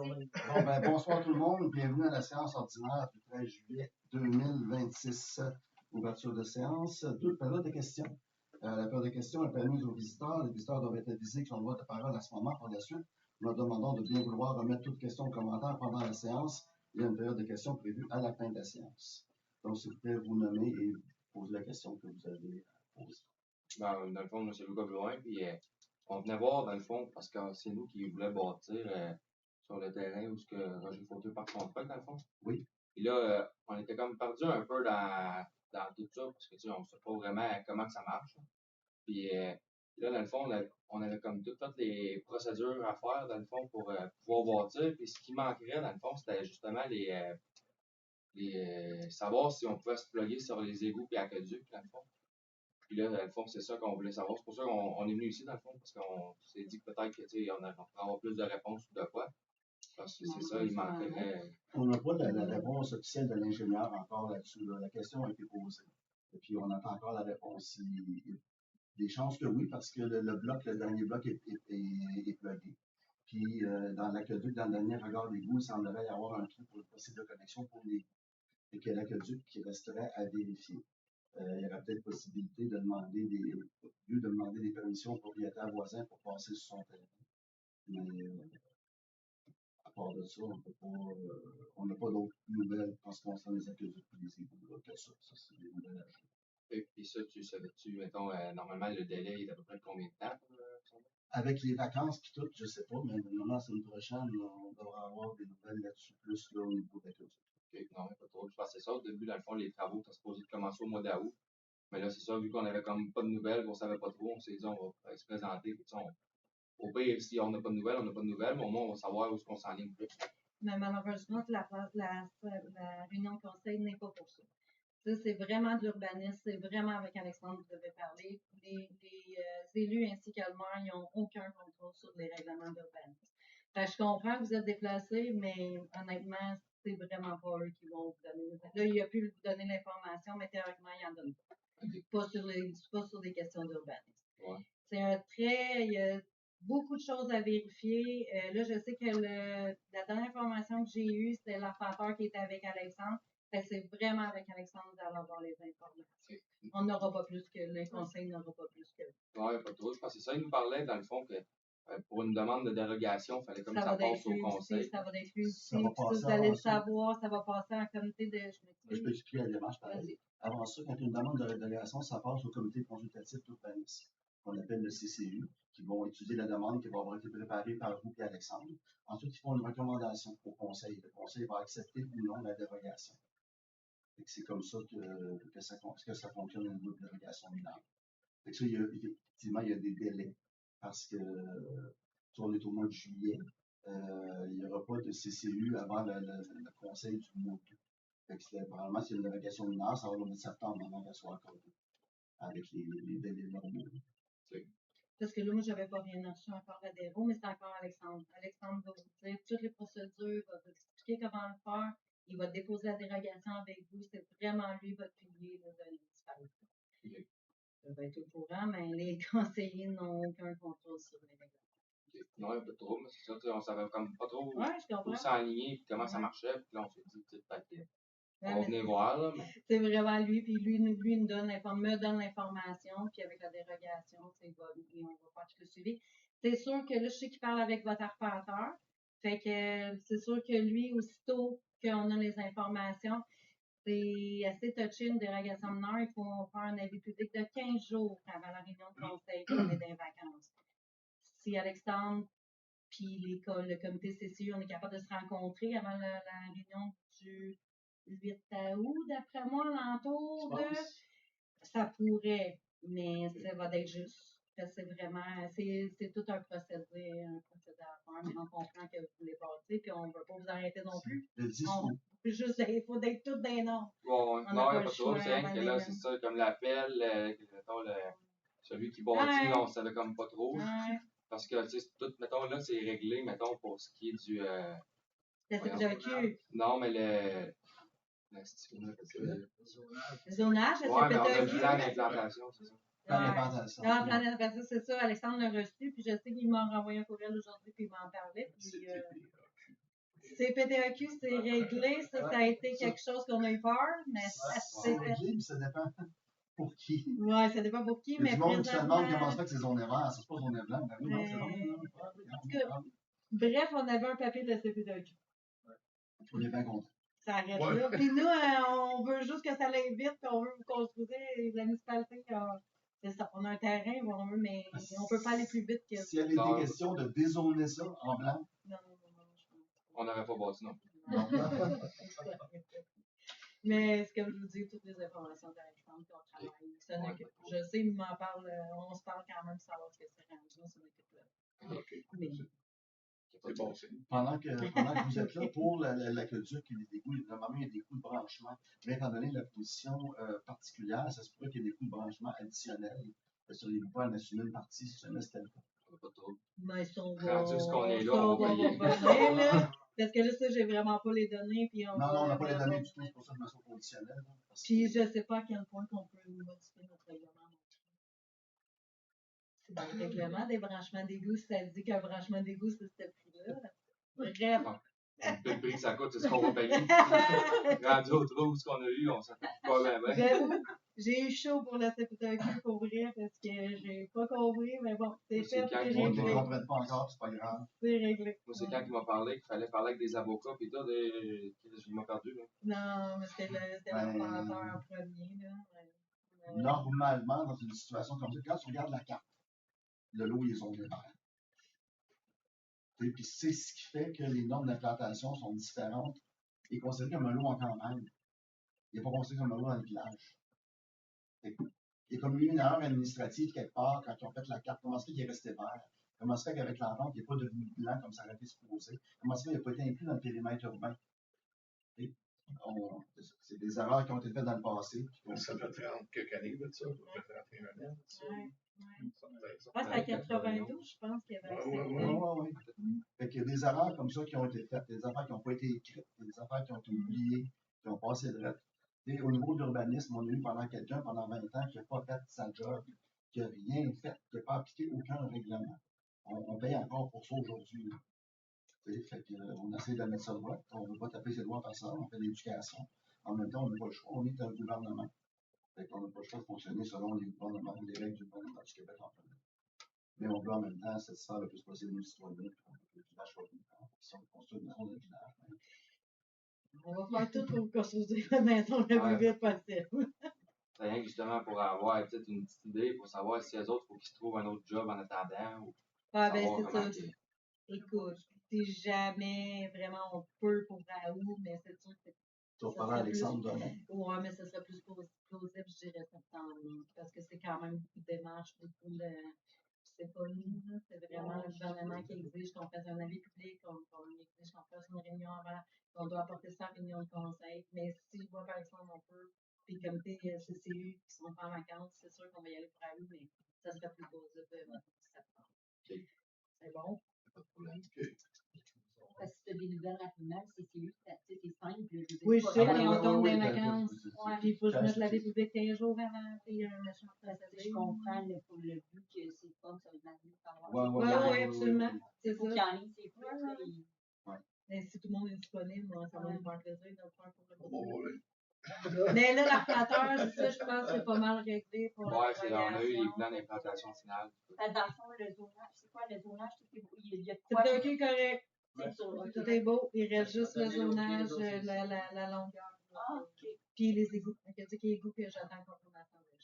journée. Bon, bonsoir tout le monde. Bienvenue à la séance ordinaire du 13 juillet 2026. Ouverture de séance. Deux périodes de questions. La période de questions est permise aux visiteurs. Les visiteurs doivent être avisés qu'ils ont le droit de parole à ce moment. Par la suite, nous leur demandons de bien vouloir remettre toutes questions ou commentaires pendant la séance. Il y a une période de questions prévue à la fin de la séance. Donc, s'il vous plaît, vous nommez et posez la question que vous avez à poser. Dans le fond, moi, c'est Lucas Blouin, puis on venait voir, dans le fond, parce que c'est nous qui voulions bâtir sur le terrain où ce que Roger Fauteux part son truc, dans le fond. Oui. Puis là, on était comme perdu un peu dans tout ça, parce que, tu sais, on ne sait pas vraiment comment que ça marche. Puis là, dans le fond, on avait comme toutes les procédures à faire, dans le fond, pour pouvoir bâtir. Puis ce qui manquerait, dans le fond, c'était justement savoir si on pouvait se plugger sur les égouts et aqueducs, dans le fond. Puis là, dans le fond, c'est ça qu'on voulait savoir. C'est pour ça qu'on est venu ici, dans le fond, parce qu'on s'est dit que peut-être qu'on pourrait avoir plus de réponses ou de quoi. Parce que c'est ça, il manquerait. On n'a pas la réponse officielle de l'ingénieur encore là-dessus. Là. La question a été posée. Et puis, on attend encore la réponse. Il y a des chances que oui, parce que le dernier bloc est plugué. Puis, dans l'aqueduc, dans le dernier regard d'égout, il semblerait y avoir un trou pour le possible de connexion pour l'égout. Et que l'aqueduc qui resterait à vérifier. Il y aurait peut-être possibilité de demander des permissions aux propriétaires voisins pour passer sur son terrain. Mais à part de ça, on n'a pas d'autres nouvelles en ce qui concerne les aqueducs et les égouts que ça. Ça, c'est des nouvelles à jouer. Et puis ça, tu savais-tu, mettons, normalement, le délai est à peu près combien de temps pour ça? Avec les vacances et tout, je ne sais pas, mais normalement, la semaine prochaine, on devra avoir des nouvelles là-dessus, plus là, au niveau d'aqueduc. OK, non, pas trop. Je pense que c'est ça. Au début, dans le fond, les travaux étaient supposés commencer au mois d'août. Mais là, c'est ça, vu qu'on avait comme pas de nouvelles, qu'on savait pas trop, on s'est dit, on va se présenter. Puis, au pire, si on n'a pas de nouvelles, on n'a pas de nouvelles, mais au moins, on va savoir où est-ce qu'on s'enligne plus. Mais malheureusement, la réunion de conseil n'est pas pour ça. Ça, c'est vraiment de l'urbanisme, c'est vraiment avec Alexandre que vous devez parler. Les élus ainsi que le maire, ils n'ont aucun contrôle sur les règlements d'urbanisme. Je comprends que vous êtes déplacés, mais honnêtement, c'est vraiment pas eux qui vont vous donner. Là, il a pu vous donner l'information, mais théoriquement, il n'en donne pas. Pas sur des questions d'urbanisme. Ouais. Il y a beaucoup de choses à vérifier. Là, je sais que la dernière information que j'ai eue, c'était l'arpenteur qui était avec Alexandre. C'est vraiment avec Alexandre d'aller avoir les informations. On n'aura pas plus que le conseil n'aura pas plus que. Oui, pas trop. Je pense que c'est ça. Il nous parlait, dans le fond, que pour une demande de dérogation, il fallait comme ça passe au conseil. Ça va être lui aussi. Vous allez le savoir, ça va passer en comité de. Je peux expliquer la démarche pareil. Avant ça, quand il y a une demande de dérogation, ça passe au comité consultatif d'urbanisme, qu'on appelle le CCU, qui vont étudier la demande qui va avoir été préparée par vous et Alexandre. Ensuite, ils font une recommandation au conseil. Le conseil va accepter ou non la dérogation. C'est comme ça que ça fonctionne au niveau de dérogation mineure. Effectivement, il y a des délais parce que si on est au mois de juillet, il n'y aura pas de CCU avant le conseil du mois d'août. Probablement, c'est une dérogation mineure, ça va au mois de septembre avant qu'elle soit accordée, avec les délais normaux. Parce que là, moi, je n'avais pas rien reçu encore à Déro, mais c'est encore Alexandre. Alexandre va vous dire toutes les procédures, va vous expliquer comment le faire. Il va déposer la dérogation avec vous. C'est vraiment lui, votre pilier de l'initiative. Okay. Ça va être au courant, mais les conseillers n'ont aucun contrôle sur les règlements. Okay. Non, il n'y a pas trop, mais c'est ça, on savait comme pas trop où s'enligner et comment ça marchait. Puis là, on s'est dit, peut-être on va venir voir. Là, mais... C'est vraiment lui, puis lui me donne l'information, puis avec la dérogation, on va faire tout le suivi. C'est sûr que là, je sais qu'il parle avec votre arpenteur. Fait que c'est sûr que lui, aussitôt qu'on a les informations, c'est assez touché une dérogation mineure. Il faut faire un avis public de 15 jours avant la réunion de conseil qu'on est dans les vacances. Si Alexandre puis le comité CCU, on est capable de se rencontrer avant la réunion du 8 août, d'après moi, l'entour de. Ça pourrait, mais ça va être juste. C'est vraiment, c'est tout un procédé à faire, mais on comprend que vous voulez bâtir, puis on ne veut pas vous arrêter non plus. Il faut d'être tout d'un nom. Bon, non, il n'y a pas trop. C'est rien que là, c'est ça, comme l'appel, celui qui bâtit, là, on ne savait comme pas trop. Parce que, tu sais, tout, mettons, là, c'est réglé, mettons, pour ce qui est du. Le CPQ. Non, mais le zonage, c'est on a le plan d'implantation, c'est ça. Plan d'implantation, c'est ça. Alexandre l'a reçu, puis je sais qu'il m'a renvoyé un courriel aujourd'hui, puis il m'en parlait. Puis, CPTAQ, c'est réglé. Ça a été quelque chose qu'on a eu peur, mais ça C'est s'est fait. réglé, mais ça dépend pour qui. Ouais, ça dépend pour qui, Il y a mais du monde qui se demande comment présentement. ça fait que c'est zone vert, c'est pas zone blanc. Ben oui, non, c'est Mais- bon. Bref, on avait un papier de CPTAQ. On est bien content. Ça arrête Ouais. là. Puis nous, on veut juste que ça aille vite, puis on veut vous construire. La municipalité, c'est ça. On a un terrain, on veut, mais on peut pas aller plus vite que. S'il y avait Non. été question de dézoner ça en blanc, Non. On n'aurait pas bâti non plus. non. Mais c'est comme je vous dis, toutes les informations intéressantes qu'on travaille. Ça n'occupe- Je sais, il m'en parle, on se parle quand même de savoir ce que c'est rendu, on s'en occupe là. OK. Mais C'est bon signe. Pendant que vous êtes là, pour l'aqueduc et les égouts, normalement, il y a des coûts de branchement. Mais étant donné la position particulière, ça se pourrait qu'il y ait des coûts de branchement additionnels. Seriez-vous pas à en assumer une partie si jamais c'était le cas? On n'a pas trop. mais ça, on Rendu ce qu'on est là, ça, on va payer. revenir, là. Parce que là, ça, j'ai vraiment pas les données. Puis Non, on n'a pas les données du tout, c'est pour ça que je me suis conditionnel. Puis je sais pas à quel point qu'on peut modifier notre règlement. C'est dans le règlement des branchements d'égout, ça dit qu'un branchement d'égout, c'est ce prix-là. Bref. Le prix que ça coûte, c'est ce qu'on va payer. Rendu au trou, ce qu'on a eu, on s'en fait pas bien. J'avoue, j'ai eu chaud pour la CPTAQ pour vrai parce que j'ai pas compris, mais bon, c'est C'est fait, quand c'est Les gens qui ne réglé. comprennent pas encore, c'est pas grave. C'est réglé. Moi, c'est quand il m'a parlé qu'il fallait parler avec des avocats, puis tout, je m'ai perdu. Là. Non, mais c'était l'opérateur en premier. Là. Ouais. Normalement, dans une situation comme ça, quand tu regardes la carte, le lot, ils ont vert. Et puis c'est ce qui fait que les normes d'implantation sont différentes. Il est considéré comme un lot en campagne. Il n'est pas considéré comme un lot dans le village. Il y a comme eu une erreur administrative quelque part quand ils ont fait la carte. Comment se fait qu'il est resté vert? Comment se fait qu'avec l'entente, il n'est pas devenu blanc comme ça aurait été supposé? Comment se fait qu'il n'a pas été inclus dans le périmètre urbain? C'est des erreurs qui ont été faites dans le passé. Ça fait 30 quelques années de ça. Ça fait 31 années de ça. Ouais. Ça me fait ça. Ah, c'est à 92, je pense qu'il y avait Ouais, accepté. Oui. Fait qu'il y a des erreurs comme ça qui ont été faites, des affaires qui n'ont pas été écrites, des affaires qui ont été oubliées, qui ont passé de rette. Et au niveau de l'urbanisme, on a eu quelqu'un pendant 20 ans qui n'a pas fait sa job, qui n'a rien fait, qui n'a pas appliqué aucun règlement. On paye encore pour ça aujourd'hui. Là. Fait qu'on essaie de mettre ça de droite. On ne veut pas taper ses doigts par ça, on fait de l'éducation. En même temps, on n'a pas le choix, on est un gouvernement. Fait qu'on n'a pas le choix de fonctionner selon les règles du gouvernement du Québec en premier. Mais on veut en même temps satisfaire le plus possible nos citoyens, puis on veut que le village soit vivant. Si on construit une maison de village, On va faire tout pour construire la maison le plus vite possible. C'est rien que justement pour avoir peut-être une petite idée, pour savoir si les autres, il faut qu'ils se trouvent un autre job en attendant. Ou Ah, ben, savoir c'est comment ça. Écoute, si jamais vraiment on peut pour Raoult, mais c'est sûr que tu vas parler à Alexandre demain. ouais, mais ce serait plus plausible, je dirais septembre. Parce que c'est quand même beaucoup de démarches, beaucoup de. C'est pas nous, là, c'est vraiment le gouvernement qui exige qu'on fasse un avis public, qu'on exige qu'on fasse une réunion avant, qu'on doit apporter ça à une réunion de conseil. Mais si je vois par exemple on peut, puis le comité CCU qui sont pas en vacances, c'est sûr qu'on va y aller pour Raoult, mais ça serait plus plausible septembre. Okay. C'est bon? Pas de problème. Parce que si tu as des nouvelles rapidement, c'est simple. Oui, je sais, mais on tombe oui, des oui, vacances. oui, Puis il faut se mettre la vie publique 15 jours avant, puis un méchant Je comprends pour le but que c'est pas ça va mieux savoir. Oui, absolument. C'est Il faut qu'il y ça. en ait, c'est plus. Mais si tout le monde est disponible, moi, ça va nous faire plaisir de le faire pour le Ouais. Mais là, l'arplateur, ça, je pense que c'est pas mal réglé pour Ouais, on a eu les l'irrigation. plans d'implantation finale. Dans le fond, le zonage, c'est quoi le zonage? Il y a C'est quoi? ok, correct. C'est ça, ok. Tout est beau. Il reste juste le zonage, la longueur. Ah, ok. Puis les égouts. Il y a des égouts que j'attends confirmation de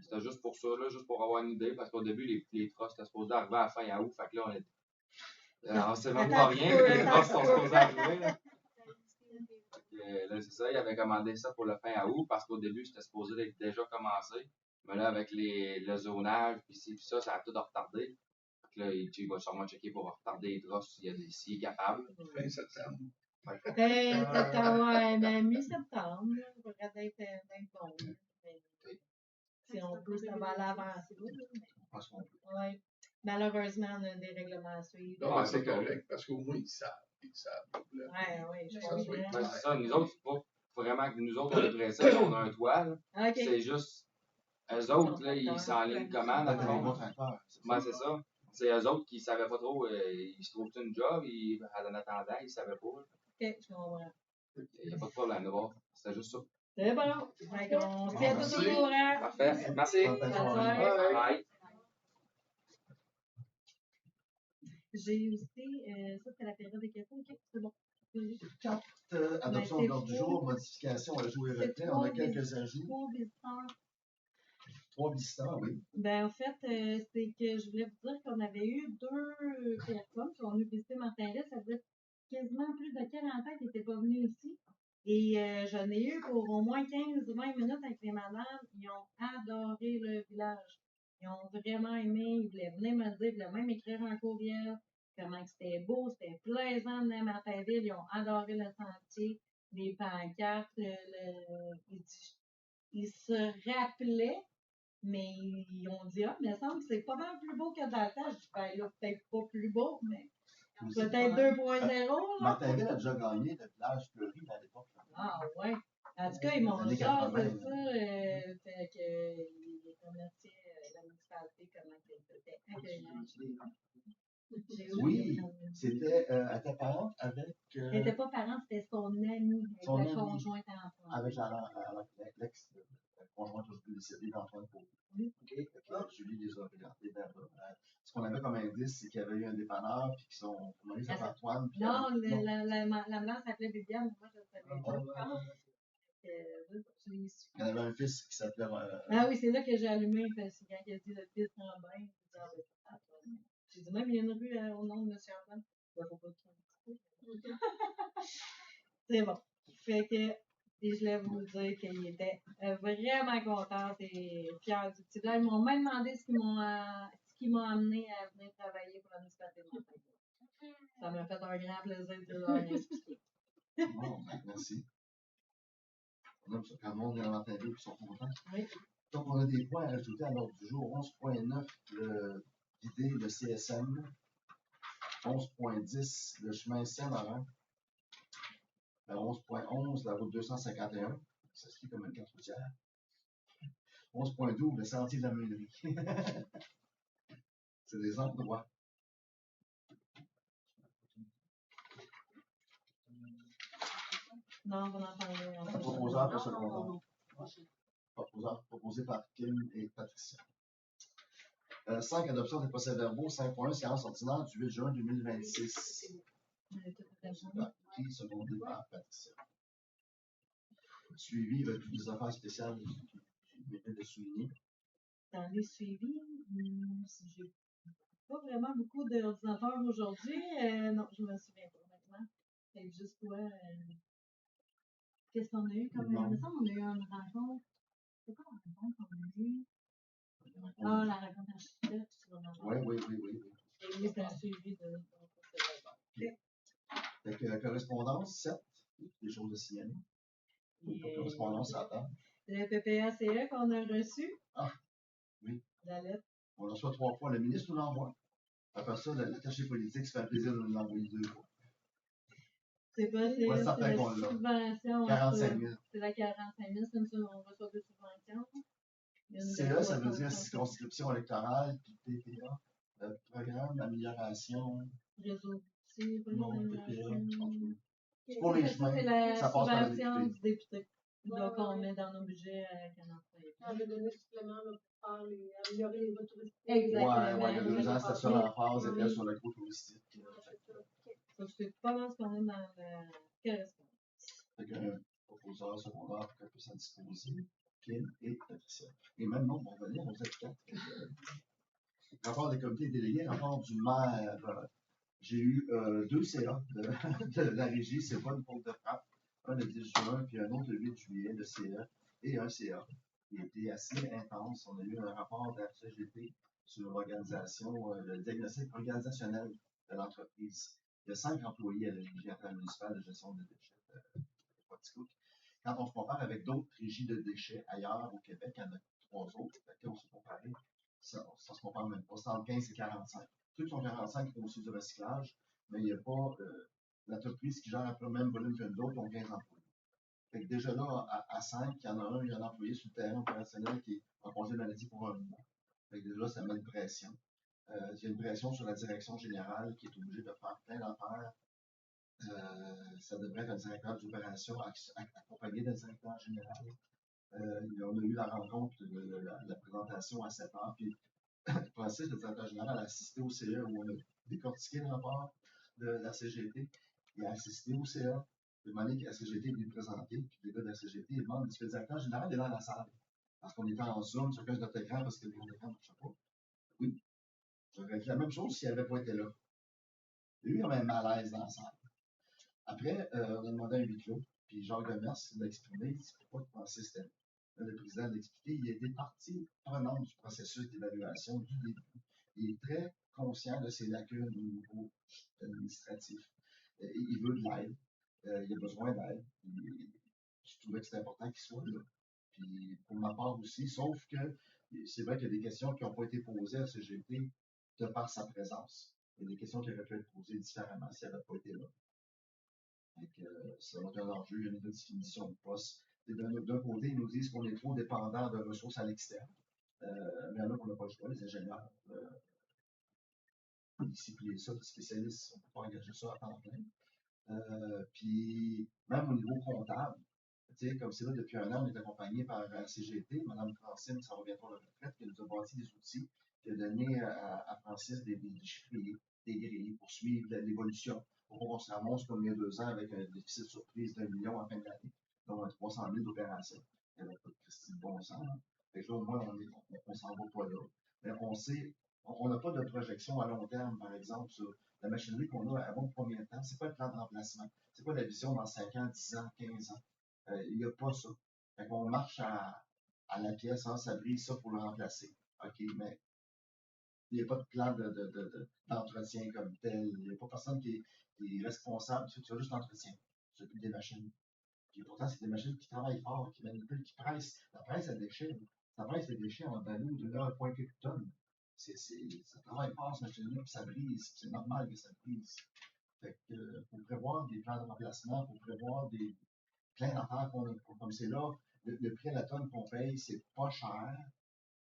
C'était juste pour ça, là, juste pour avoir une idée, parce qu'au début, les trosses étaient supposés arriver à la fin août, fait que là, on sait même pas rien, mais les trosses sont supposés arriver. Là. Là, c'est ça, il avait commandé ça pour le fin août, parce qu'au début, c'était supposé être déjà commencé. Mais là, avec le zonage, puis ça, ça a tout retardé. Fait que là, il va sûrement checker pour retarder les trosses s'il est capable. Fin septembre. septembre, ouais, mais mi-septembre, ça pourrait être bon. Mais si on peut, ça va aller avancer. Ouais. Malheureusement, on a des règlements à suivre. Non, c'est correct, parce qu'au moins, ils savent. Ouais, je Ça, comprends. Ben, c'est ça, nous autres, c'est pas vraiment que nous autres, on est pressés, on a un toit, là. Okay. C'est juste, eux autres, là, ils s'enlignent comment, dans le fond? tracteur. Ben, c'est ça. C'est eux autres qui savaient pas trop, ils se trouvent une job, en attendant, ils savaient pas. OK, je comprends. Il n'y a pas de problème, d'abord. C'était juste ça. C'est bon. Fait qu'on se tient tous au Merci. courant. Parfait. Merci. Bonne fin de Bonne soirée. soirée. Bye. J'ai aussi, ça c'est la période des questions. OK, c'est bon. Adoption Ben, de l'ordre du c'est jour, modification, ajout et C'est retrait. On a quelques ajouts. 3 visiteurs. 3 visiteurs, oui. Ben, en fait, c'est que je voulais vous dire qu'on avait eu 2 personnes qui ont venu visiter Martinville. Ça faisait quasiment plus de 40 ans qu'ils n'étaient pas venus ici. Et j'en ai eu pour au moins 15-20 minutes avec les madames. Ils ont adoré le village. Ils ont vraiment aimé. Ils voulaient venir me dire, ils voulaient même écrire un courriel. Comment c'était beau, c'était plaisant de venir à Martinville. Ils ont adoré le sentier, les pancartes. Ils se rappelaient. Mais ils ont dit, ah, mais il me semble que c'est pas mal plus beau que dans le temps. Je dis, ben là, peut-être pas plus beau, mais peut-être 2.0, là. Martinville a déjà gagné le village fleuri à l'époque. Ah, ouais. En tout cas, ils m'ont Années dit, ah, 80, c'est ça. Fait que les commerciaux, la municipalité, comment c'était accueillant. Oui, c'était à ta parente avec. Elle n'était pas parente, c'était son amie, avec Son la amie. conjointe enfant. Avec l'ex conjointe aujourd'hui décédée d'Antoine Paul. Oui. OK. Julie les a regardés là-bas. Ce qu'on avait comme indice, c'est qu'il y avait eu un dépanneur, puis qu'ils sont. Comment ils s'appellent Antoine? Puis Non, non. la madame s'appelait Viviane, mais moi, je savais pas. Je l'ai su. Il y avait un fils qui s'appelait. Ah oui, c'est là que j'ai allumé, parce que quand il a dit le fils en bain, j'ai dit, ah, ben, c'est Antoine. J'ai dit, même, il y a une rue au nom de M. Antoine. Ben, faut pas qu'il y ait un petit peu. C'est bon. Fait que, et je voulais vous dire qu'il était vraiment content et fier du petit village. Ils m'ont même demandé ce qui m'a amené à venir travailler pour la municipalité de Montagne. Ça m'a fait un grand plaisir de leur expliquer. Bon, merci. On aime ça quand le monde vient à Martinville et ils sont contents. Oui. Donc, on a des points à ajouter à l'ordre du jour. 11.9, l'idée, le CSM. 11.10, le chemin Saint-Laurent. 11.11, la route 251. Ça se lit comme une carte routière. 11.12, le sentier de la meunerie. C'est des endroits. Non, vous n'en parlez pas. Proposeur pour secondaire. Proposé par Kim et Patricia. 5. Adoption des procès-verbaux. 5.1. Séance ordinaire du 8 juin 2026. Qui secondé par Patricia. Suivi des affaires spéciales, je m'étais de souligner. Dans les suivis, j'ai pas vraiment beaucoup d'ordinateurs aujourd'hui. Non, je me souviens pas maintenant. C'est juste toi. Qu'est-ce qu'on a eu comme. Il me semble qu'on a eu une rencontre. C'est quoi la rencontre qu'on a eue? Ah, la rencontre architecte, tu vas m'en Oui. Et oui, c'est un suivi de. Fait que correspondance 7, des choses à signaler. Correspondance à table. Le PPACE qu'on a reçu. Ah, oui. La lettre. On le reçoit 3 fois. Le ministre nous l'envoie. Après ça, l'attaché politique se fait plaisir de nous l'envoyer 2 fois. C'est pas, c'est Ouais, la subvention. 45 000. C'est la 45 000, c'est une seule, on reçoit 2 subventions. CA, ça veut dire circonscription électorale, puis PPA, programme d'amélioration. Réseau. Non, PPA. C'est pour les chemins. Ça passe par la subvention députée. du député. Donc, on met dans nos budgets avec un employé. Des données supplémentaires pour améliorer les voies touristiques. Exactement. Ouais, il y a 2 ans, c'était ça l'emphase, était sur l'agro-touristique. C'est pas mal ce qu'on a dans la correspondance. Fait qu'un proposeur secondaire pour qu'elle puisse en disposer, Kim et Patricia. Et même non, on va venir, on est 4. Rapport des comités délégués, rapport du maire. J'ai eu 2 CA de la régie, c'est pas une faute de frappe. Un le 10 juin, puis un autre le 8 juillet, le CA, et un CA. Il a été assez intense. On a eu un rapport de la CGT sur l'organisation, le diagnostic organisationnel de l'entreprise. Il y a 5 employés à la régie municipale de gestion des déchets de Poiticook. Quand on se compare avec d'autres régies de déchets ailleurs au Québec, il y en a 3 autres. On se compare, ça se compare même pas. C'est entre 15 et 45. Ceux qui sont 45 font aussi du recyclage, mais il n'y a pas l'entreprise qui gère un peu le même volume que d'autres, ont 15 employés. Fait que déjà là, à 5, il y en a un employé sur le terrain opérationnel qui est en congé de maladie pour un mois. Fait que déjà, ça met une pression. Il y a une pression sur la direction générale qui est obligée de faire plein d'affaires. Ça devrait être un directeur d'opération accompagné d'un directeur général. On a eu la rencontre, la présentation à 7 heures. Puis Francis, le directeur général, a assisté au CE où on a décortiqué le rapport de la CGT. Il a assisté au CA. Il m'a demandé que la CGT est venue le présenter. Puis les gars de la CGT, ils demandent est-ce que le directeur général est dans la salle? Parce qu'on était en Zoom, chacun de notre écran, parce que le écran ne marchait pas. Oui. J'aurais fait la même chose s'il n'avait pas été là. Lui, il a même malaise dans la salle. Après, on a demandé un huis clos, puis Jacques Demers l'a exprimé, il ne pas penser c'était le président l'a expliqué, il était partie prenante du processus d'évaluation du début. Il est très conscient de ses lacunes au niveau administratif. Il veut de l'aide, il a besoin d'aide. Je trouvais que c'était important qu'il soit là. Puis pour ma part aussi, sauf que c'est vrai qu'il y a des questions qui n'ont pas été posées à CGT de par sa présence. Il y a des questions qui auraient pu être posées différemment s'il n'avait pas été là. Ça va être un enjeu, il y a une définition de poste. D'un côté, ils nous disent qu'on est trop dépendant de ressources à l'externe. Mais là, on n'a pas le choix, les ingénieurs. Discipliner ça, les spécialistes, on ne peut pas engager ça à temps plein. Puis, même au niveau comptable, comme c'est là, depuis un an, on est accompagné par la CGT. Mme Francine, ça va bientôt à la retraite, qui nous a bâti des outils, qui a donné à Francis des chiffriers, des grilles pour suivre l'évolution. Pour qu'on se ramasse comme il y a 2 ans avec un déficit surprise d'1 million en fin d'année, donc 300 000 d'opérations. Il n'y avait pas de Christie de bon sens. Fait que là, au moins, on s'en va pas là. Mais on sait, on n'a pas de projection à long terme, par exemple, sur la machinerie qu'on a à bon combien de temps. C'est pas le plan de remplacement. C'est pas la vision dans 5 ans, 10 ans, 15 ans. Il n'y a pas ça. Fait qu'on marche à la pièce, hein, ça brille, ça pour le remplacer. OK, mais il n'y a pas de plan d'entretien comme tel. Il n'y a pas personne qui est responsable. Tu fais juste l'entretien. Tu s'occupe des machines. Puis pourtant, c'est des machines qui travaillent fort, qui manipulent, qui pressent. La presse à déchets, ça presse les déchets en ballon de 1,8 tonnes. Ça travaille fort, cette machine-là, puis ça brise. C'est normal que ça brise. Fait que, faut prévoir des plans de remplacement, faut prévoir plein d'affaires comme c'est là. Le prix à la tonne qu'on paye, c'est pas cher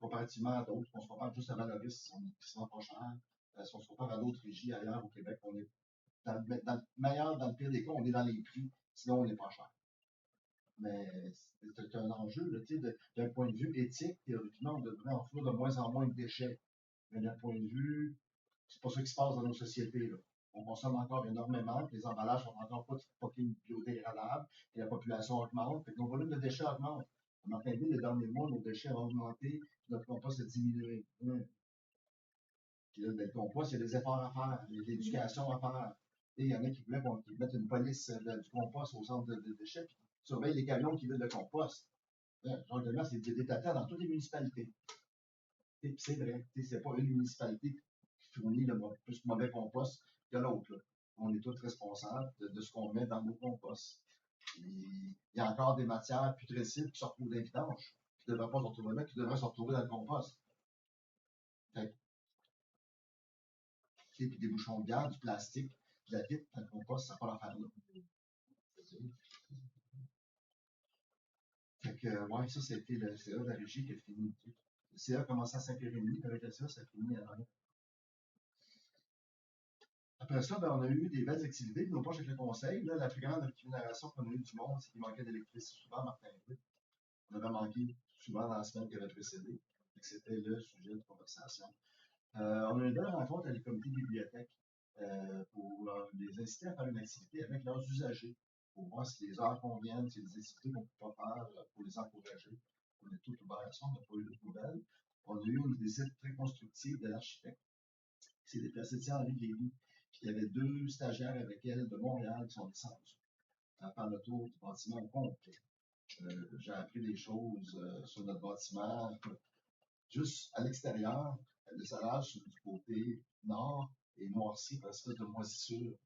comparativement à d'autres. On se compare juste à Valoris, on est quasiment pas cher. Si on se compare à d'autres régies ailleurs au Québec, on est dans le meilleur, dans le pire des cas, on est dans les prix, sinon on n'est pas cher. Mais c'est un enjeu, d'un point de vue éthique, théoriquement, on devrait enfouir de moins en moins de déchets. Mais d'un point de vue, c'est pas ça qui se passe dans nos sociétés. Là. On consomme encore énormément, puis les emballages sont encore pas biodégradables, puis la population augmente, fait que nos volumes de déchets augmentent. On a entendu les derniers mois, nos déchets ont augmenté, puis notre compost a diminué. Puis là, le compost, il y a des efforts à faire, il y a de l'éducation à faire. Et il y en a qui voulaient qu'on mette une police du compost au centre de déchets, puis surveille les camions qui vident le compost. Genre de là, c'est des tatas dans toutes les municipalités. C'est vrai, c'est pas une municipalité qui fournit le plus mauvais compost que l'autre. On est tous responsables de ce qu'on met dans nos composts. Il y a encore des matières putrescibles qui se retrouvent dans les vidanges, qui ne devraient pas se retrouver là, qui devraient se retrouver dans le compost. Puis des bouchons de bière, du plastique, de la vitre, dans le compost, ça n'a pas l'affaire là. Fait que, ouais, ça, c'était le CA de la régie qui a fini. Le CA a commencé à 5h30, puis avec le CA, ça a fini à 9h. Après ça, ben, on a eu des belles activités, nos poches avec le conseil. Là, la plus grande rémunération qu'on a eue du monde, c'est qu'il manquait d'électricité souvent, Martin. On avait manqué souvent dans la semaine qui avait précédé. C'était le sujet de conversation. On a eu une belle rencontre avec les comités de bibliothèque pour les inciter à faire une activité avec leurs usagers, pour voir si les heures conviennent, si les activités qu'on ne peut pas faire pour les encourager. On est tout ouvert à ça, on n'a pas eu de nouvelles. On a eu une visite très constructive de l'architecte qui s'est déplacé de Henri Lévy. Puis il y avait 2 stagiaires avec elle de Montréal qui sont descendus faire le tour du bâtiment au complet. J'ai appris des choses sur notre bâtiment. Juste à l'extérieur, le salage du côté nord est noirci par une espèce de moisissure.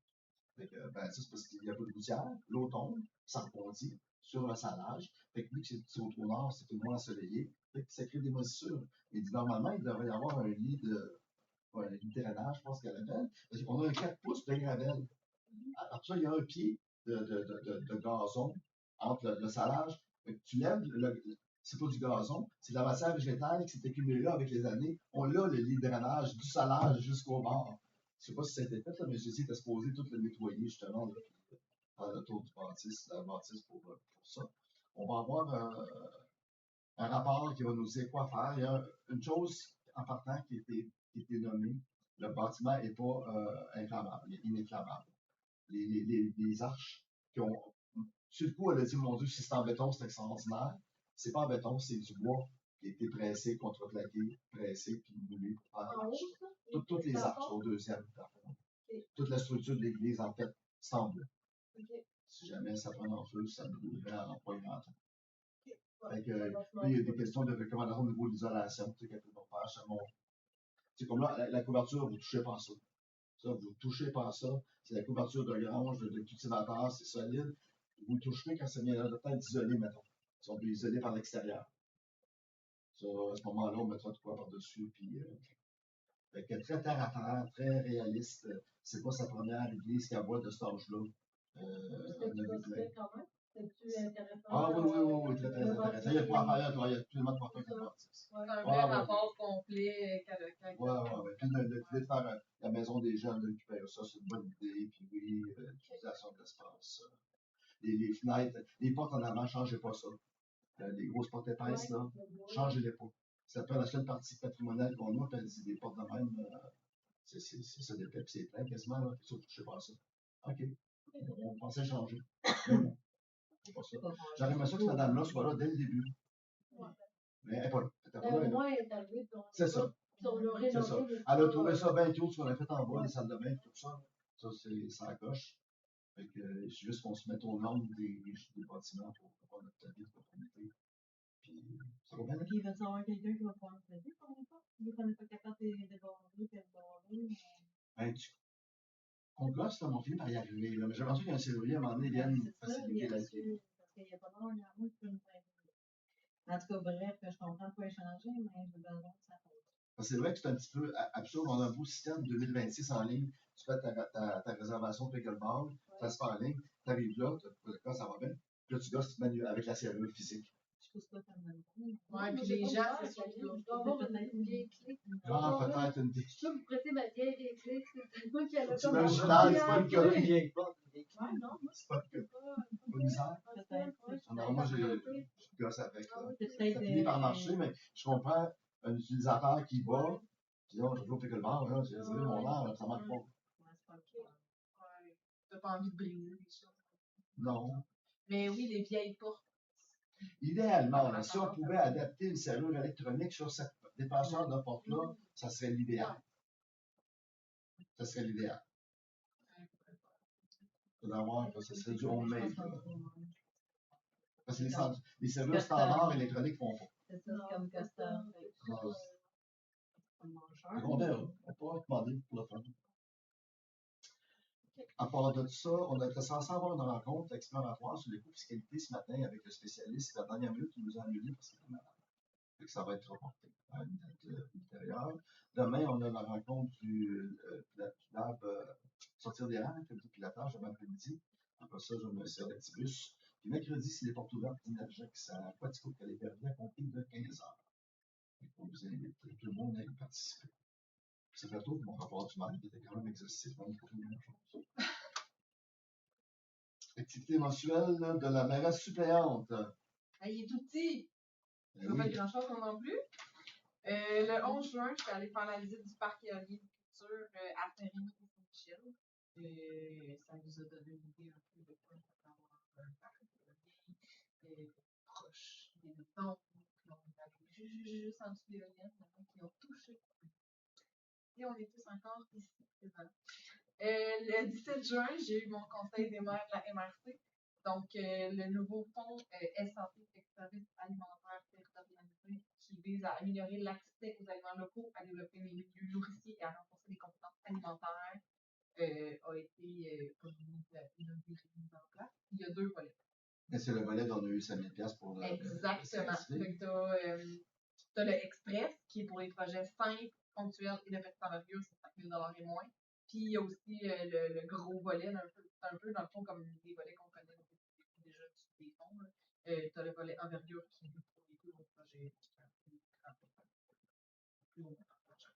Fait que, ben, ça, c'est parce qu'il n'y a pas de gouttière, l'eau tombe, ça rebondit sur le salage. Fait que vu que c'est au nord, c'est tout le moins ensoleillé, fait que ça crée des moisissures. Et normalement, il devrait y avoir un lit de drainage, je pense qu'elle appelle. Parce qu'on a un 4 pouces de gravel. Après ça, il y a un pied de gazon entre le salage. Fait que tu lèves c'est pas du gazon, c'est de la matière végétale qui s'est accumulée là avec les années. On a le lit de drainage du salage jusqu'au bord. Je sais pas si ça a été fait, là, mais j'ai essayé de se poser tout le nettoyer, justement, là, puis, faire le tour du bâtisse, la bâtisse pour ça. On va avoir un rapport qui va nous dire quoi faire. Il y a une chose en partant qui a été nommée, le bâtiment n'est pas inflammable, il est ininflammable. Les arches qui ont. Sur le coup, elle a dit, mon Dieu, si c'est en béton, c'est extraordinaire. C'est pas en béton, c'est du bois qui a été pressé, contreplaqué, pressé, puis moulé pour faire En haut, l'arche. ça? Toutes les arches au deuxième. Toute la structure de l'église, en fait, semble. Ok. Si jamais ça prend en feu, ça brûlerait en pas grand temps. Ouais, Fait que, ça va là, se il y a des monter. questions de recommandations au niveau de l'isolation, tu sais, qu'elle peut pas faire, ça monte. C'est comme là, la couverture, vous touchez pas à ça. Ça, vous touchez pas à ça. C'est la couverture de grange, de cultivateur, c'est solide. Vous toucherez quand ça vient là, peut-être d'isoler, mettons. Si on peut isoler par l'extérieur. Ça, à ce moment-là, on mettra de quoi par-dessus, puis fait que très terre à terre, très réaliste. C'est pas sa première église qu'elle voit de cet âge-là. Est-ce que On tu a vas vu se plein. faire quand même? C'est-tu intéressant? Ah oui, très, très le intéressant. Il y a de quoi faire, il y a absolument de quoi faire C'est comme ça. bâtisse. Ouais. C'est un Ouais, vrai ouais. rapport complet qu'elle Ouais. Puis l'idée de faire la maison des jeunes, de récupérer ça, c'est une bonne idée. Puis oui, l'utilisation de l'espace. Les fenêtres, les portes en avant, changez pas ça. Les grosses portes épaisses, là, changez-les pas. C'est après la seule partie patrimoniale qu'on a, puis elle dit des portes de même, c'est ça des puis c'est plein quasiment, là. Ça, touchez pas à ça. OK. On pensait changer. Mais non, c'est pas ça. J'aurais aimé ça que cette madame-là soit là dès le début. Ouais. Mais elle n'est pas là. Elle était pas Au là. moins, elle est arrivée, puis on C'est ça. puis on l'a C'est ça. rénové. Elle a trouvé ça bien cute, ce qu'on a fait en bas, les salles de bain, tout ça. Ça, c'est ça coche. Fait que c'est juste qu'on se mette aux normes des bâtiments pour avoir notre avis de conformité. Puis ça va bien. Puis il va y avoir quelqu'un qui va pouvoir nous aider pour une fois. Vu qu'on n'est pas capable de déborder, puis de déborder. Ben, on gosse, là, on finit par y arriver. Là. Mais j'ai pensé qu'un serrurier, à un moment donné, vienne C'est ça, faciliter la vie. parce qu'il n'y a pas d'or, il y en a qui peut nous aider. En tout cas, bref, je comprends pas échanger, mais j'ai besoin de ça. Parce que c'est vrai que c'est un petit peu absurde. On a un beau système 2026 en ligne. Tu fais ta réservation pickleball, ça se fait en ligne. Tu arrives là, ça va bien. Puis là, tu gosses avec la serrure physique. Je pousse pas comme même. Ouais, puis les gens, c'est ça. Je dois avoir une vieille clé. Ah, peut-être une Je peux vous prêter ma vieille clé. C'est moi qui avais C'est comme original, c'est pas une clé. copie. vieille porte. Ouais, non, moi, C'est pas une copie. c'est Pas misère. pas Non, moi, je gosse avec. Là. C'est Ça peut-être. finit par marcher, mais je comprends un utilisateur qui va, puis là, je joue au pickleball, là, j'ai désolé mon air, là, ça marche pas. Ouais, c'est pas le cas. Ouais. T'as pas envie de briser des choses. Non. Mais oui, les vieilles portes. Idéalement, là, si on pouvait adapter une serrure électronique sur cette dépasseur de porte-là, ça serait l'idéal. Ça serait l'idéal. D'avoir, ça serait du homemade. Là. Parce que les serrures standards électroniques font pas. C'est ça, c'est comme Costa. Non. C'est moins cher. On verra. On va pas demander pour le fun. À part de ça, on était censé avoir une rencontre exploratoire sur les coûts de fiscalité ce matin avec le spécialiste. La dernière minute, il nous a annulé parce qu'il était malade. Fait que ça va être reporté à une date ultérieure. Demain, on a la rencontre du lab Sortir des rangs, du pilotage demain après-midi. Après ça, je me sers d'actibus. Puis mercredi, c'est les portes ouvertes d'Inergex à Quatico qu'elle est perdue à compter de 15 heures. Il faut vous inviter, tout le monde à y participer. C'est fait tout, mon rapport du mal, qui était quand même exhaustif, même pour une chose. Activité mensuelle de la mairesse suppléante. Ah, il est tout petit. Ben Ça va pas oui. être grand-chose non plus. Le 11 juin, je suis allée faire la visite du parc éolien de culture à Saint-Rémy et Saint-Michel. Ça nous a donné une idée un peu de quoi ça peut avoir un parc éolien proche des maisons. Puis on est allé juste en dessous des éoliennes, qui ont touché. Et on est tous encore ici présents. Le 17 juin, j'ai eu mon conseil des maires de la MRC. Donc, le nouveau fonds S-Santé et services alimentaires territorialisés qui vise à améliorer l'accès aux aliments locaux, à développer les milieux nourriciers et à renforcer les compétences alimentaires a été inauguré, mis en place. Il y a 2 volets. Et c'est le volet dont on a eu 5 000 pour le. Exactement. Donc, tu as le Express qui est pour les projets simples, ponctuels et de petite envergure, c'est 5 000 et moins. Puis il y a aussi le gros volet, c'est un peu dans le fond comme des volets qu'on connaît déjà des fonds. Tu as le volet envergure qui est pour les plus gros projet plus haut montant prochain.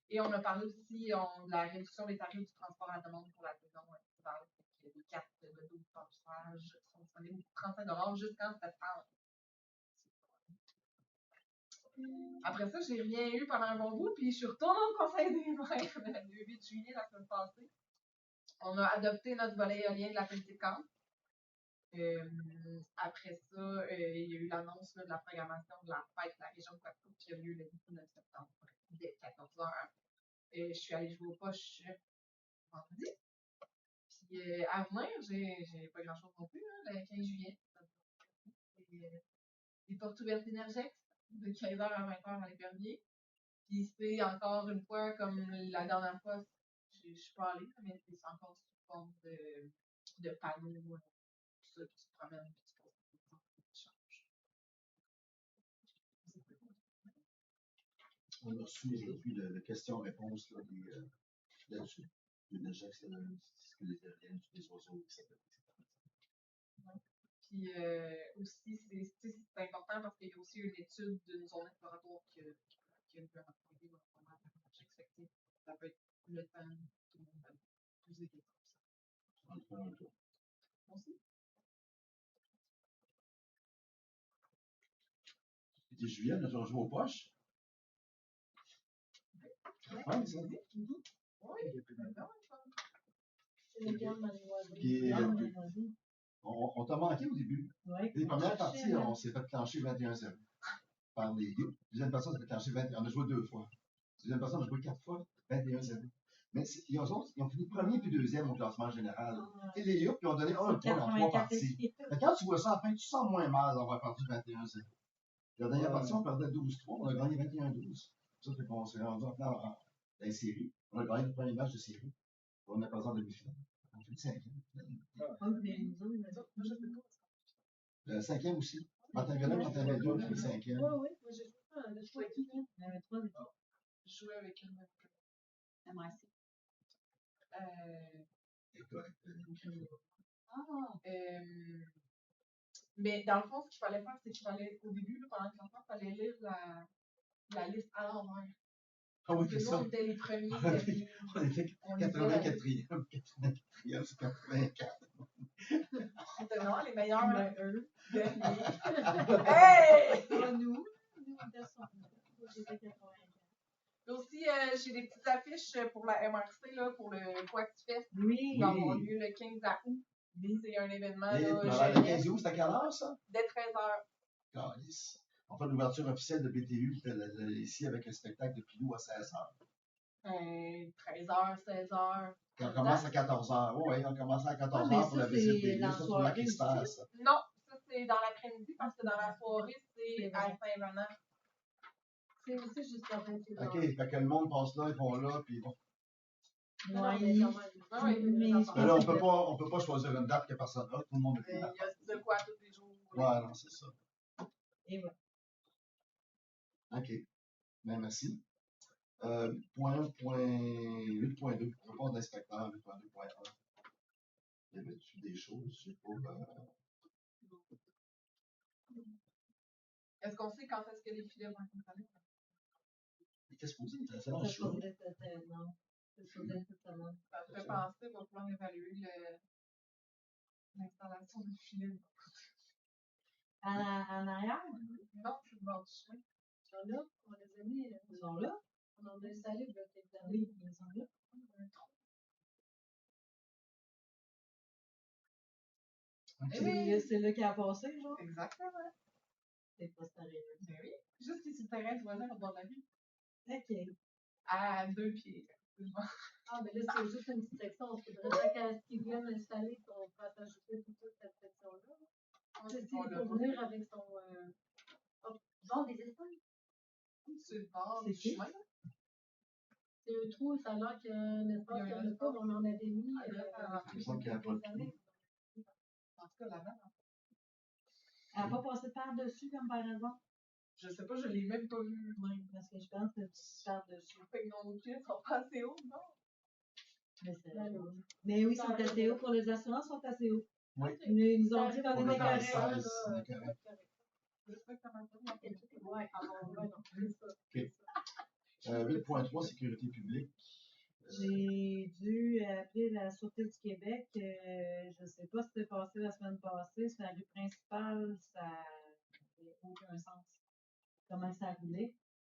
Et on a parlé aussi de la réduction des tarifs du transport à demande pour la saison estivale. Les cartes de 12 passages sont disponibles pour 35 $ jusqu'en septembre. Après ça, j'ai rien eu pendant un bon bout, puis je suis retournée au Conseil des maires le 8 juillet la semaine passée. On a adopté notre volet éolien de la petite camp. Après ça, il y a eu l'annonce de la programmation de la fête de la région de Quatico qui a lieu le 19 septembre, dès 14h. Je suis allée jouer aux poches vendredi. Puis à venir, j'ai pas grand-chose non plus, hein, le 15 juillet. Les portes ouvertes énergétiques de 15h à 20h à l'Épervier. Puis c'est encore une fois, comme la dernière fois, je suis pas allée, mais c'est encore sous forme de panneaux, tout ça, puis tu te promènes, puis tu poses des questions, puis tu changes. On a reçu aujourd'hui le question-réponse là-dessus. Déjà, c'est ce que les aériens des oiseaux, etc. Puis aussi, c'est important parce qu'il y a aussi une étude d'une zone exploratoire qui a eu un après-midi dans le format technologique. Fait que ça peut être le temps, tout le monde va poser des questions. On va faire un tour. Aussi. C'était juillet, on a joué aux poches. C'est fun, ça. Oui, C'est les gammes Puis, mademoiselle. on t'a manqué au début. Ouais. Les premières parties, on s'est fait clencher 21-0 par les Youps. Deuxième personne, on s'est fait clencher 21. On a joué 2 fois. Deuxième personne, on a joué 4 fois, 21-0. Mais ils ont fini premier puis deuxième au classement général. Et les Youps, ils ont donné 1 point dans 3 parties. Mais quand tu vois ça, à la fin, tu sens moins mal d'avoir perdu 21-0. La dernière partie, on perdait 12-3, on a gagné 21-12. Ça fait qu'on s'est rendu dans la série. On a gagné le premier match de série. On a passé en demi-finale. On fait le 5e. 5e aussi. Matangana, on avait 2, puis le 5e. Oui, oui, moi j'ai joué ça. Le choix qui vient. Il y avait 3 équipes. je jouais avec une MRC. Mais dans le fond, ce qu'il fallait faire, c'est qu'il fallait, au début, là, pendant le classement, il fallait lire la liste à l'envers. Ah oui, Parce que c'est nous, ça. on était les premiers. On était 84e. 84e, c'est 84. C'était vraiment les meilleurs. Eux, derniers. Hey! Pas nous. Nous, on était sur. Moi, j'étais 84. Puis aussi, j'ai des petites affiches pour la MRC, là, pour le Quack Fest. Oui. Qui va avoir lieu le 15 août. C'est un événement. Et Là, le 15 août, c'est à quelle heure, ça? Dès 13h. Calice. On fait l'ouverture officielle de BTU ici avec le spectacle de Pilou à 16h. 13h, 16h. On commence à 14h. Oui, on commence à 14h pour la visite des lieux. Ça, c'est la Christère, ça. Non, ça, c'est dans l'après-midi parce que dans la soirée, c'est à Saint-Venant. C'est aussi jusqu'à 21h. OK, fait que le monde passe là, ils vont là, puis bon. Ouais, mais quand même. Ah Oui, mais Mais là, on peut pas choisir une date que personne n'a. Tout le monde est il y là. a de quoi tous les jours. Ouais, non, c'est ça. Et voilà. OK. Ben, merci. 8.2. Rapport d'inspecteur, 8.2.1. Y avait-tu des choses? Je sais pas. Est-ce qu'on sait quand est-ce que les filets vont être installés? Mais qu'est-ce qu'on dit? C'est dans Ça le se show. faisait non. Ça se faisait totalement. Ça me fait penser qu'il va falloir évaluer l'installation des filets. En arrière? Non, c'est le bord du chemin. Ils sont là. On les a mis. Ils sont là. On en a installé il y a quelques années. Oui, ils sont là. OK. Oui. C'est là qu'il a passé, genre. Exactement. C'est pas sérieux. Ben oui. Juste ici, le terrain du voisin au bord de la rue. OK. À 2 pieds. Ah, mais là, c'est juste une petite section. Il faudrait qu'à ce qu'ils viennent installer, qu'on fasse ajouter toute cette section-là. C'est pour venir avec son. Genre des espaces. C'est le bord C'est du qui? chemin. C'est un trou, ça a l'air qu'il y a un espace qu'il n'y en a pas, mais on en avait mis. C'est ça qu'il y a pas de trou. En tout cas, là-bas. Elle n'a pas passé par-dessus, comme par exemple. Je sais pas, je l'ai même pas vu. Oui, parce que je pense que tu par-dessus. Fait que nos pieds sont pas assez hauts, non? Mais c'est mais oui, ils sont assez hauts. Pour les assurances, ils sont assez hauts. Oui. Ils nous ont dit qu'on On était est dans les corrects. 16. On est correct. Ouais, alors, ouais, non, c'est ça. 8.3, sécurité publique. J'ai dû appeler la Sûreté du Québec. Je ne sais pas ce qui s'est passé la semaine passée. Sur la rue principale, ça n'avait aucun sens. Comment ça roulait.